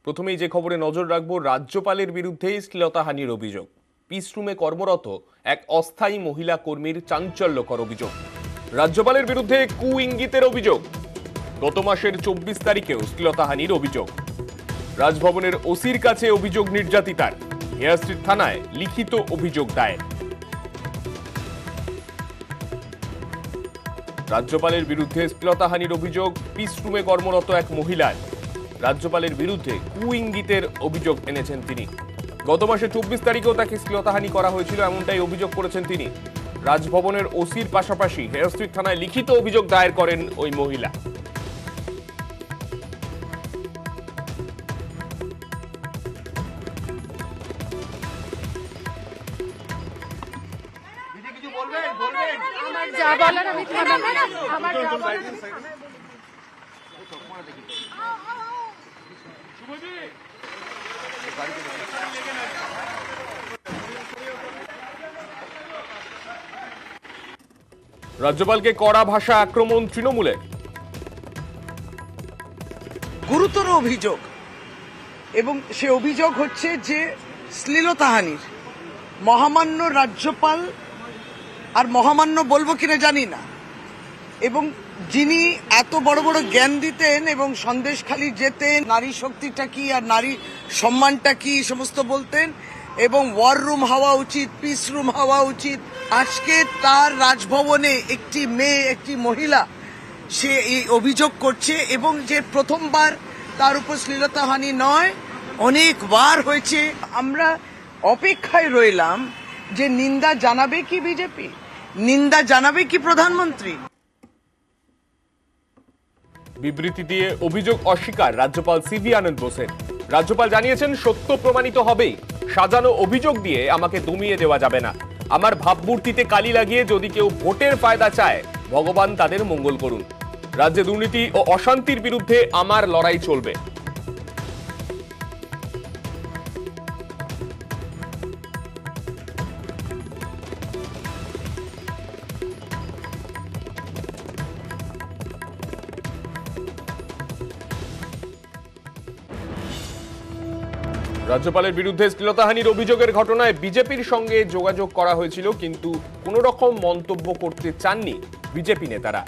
প্রথমেই যে খবরে নজর রাখবো, রাজ্যপালের বিরুদ্ধে শ্লীলতাহানির অভিযোগ। পিস রুমে কর্মরত এক অস্থায়ী মহিলা কর্মীর চাঞ্চল্যকর অভিযোগ। রাজ্যপালের বিরুদ্ধে কু ইঙ্গিতের অভিযোগ। গত মাসের 24 তারিখেও শ্লীলতাহানির অভিযোগ। রাজভবনের ওসির কাছে অভিযোগ নির্যাতিতার। হেয়ার স্ট্রিট থানায় লিখিত অভিযোগ দায়ের। রাজ্যপালের বিরুদ্ধে শ্লীলতাহানির অভিযোগ পিস রুমে কর্মরত এক মহিলার। রাজ্যপালের বিরুদ্ধে কু ইঙ্গিতের অভিযোগ এনেছেন তিনি। গত মাসে 24 তারিখেও তাকে শ্লীলতাহানি করা হয়েছিল, এমনটাই অভিযোগ করেছেন তিনি। রাজভবনের ওসির পাশাপাশি হেয়ার স্ট্রিট থানায় লিখিত অভিযোগ দায়ের করেন ওই মহিলা। আমার যা বলার আমি আমার যা বলার রাজ্যপালকে কড়া ভাষা আক্রমণ তৃণমূলের। গুরুতর অভিযোগ, এবং সে অভিযোগ হচ্ছে যে শ্লীলতাহানির। মহামান্য রাজ্যপাল, আর মহামান্য বলবো কিনা জানি না, এবং যিনি এত বড় বড় জ্ঞান দিতেন এবং সন্দেশখালি যেতেন, নারী শক্তিটা কি আর নারী সম্মানটা কি সমস্ত বলতেন, এবং ওয়ার রুম হওয়া উচিত, পিস রুম হওয়া উচিত। আজকে তার রাজভবনে একটি মেয়ে, একটি মহিলা, সে এই অভিযোগ করছে, এবং যে প্রথমবার তার উপর শ্লীলতাহানি নয়, অনেকবার হয়েছে। আমরা অপেক্ষায় রইলাম যে নিন্দা জানাবে কি বিজেপি, নিন্দা জানাবে কি প্রধানমন্ত্রী। বিবৃতি দিয়ে অভিযোগ অস্বীকার রাজ্যপাল সিভি আনন্দ বোসের। রাজ্যপাল জানিয়েছেন, সত্য প্রমাণিত হবেই। সাজানো অভিযোগ দিয়ে আমাকে দমিয়ে দেওয়া যাবে না। আমার ভাবমূর্তিতে কালি লাগিয়ে যদি কেউ ভোটের ফায়দা চায়, ভগবান তাদের মঙ্গল করুন। রাজ্যে দুর্নীতি ও অশান্তির বিরুদ্ধে আমার লড়াই চলবে। রাজ্যপালের বিরুদ্ধে শ্লীলতাহানির অভিযোগের ঘটনায় বিজেপির সঙ্গে যোগাযোগ করা হয়েছিল, কিন্তু কোনো রকম মন্তব্য করতে চাননি বিজেপি নেতারা।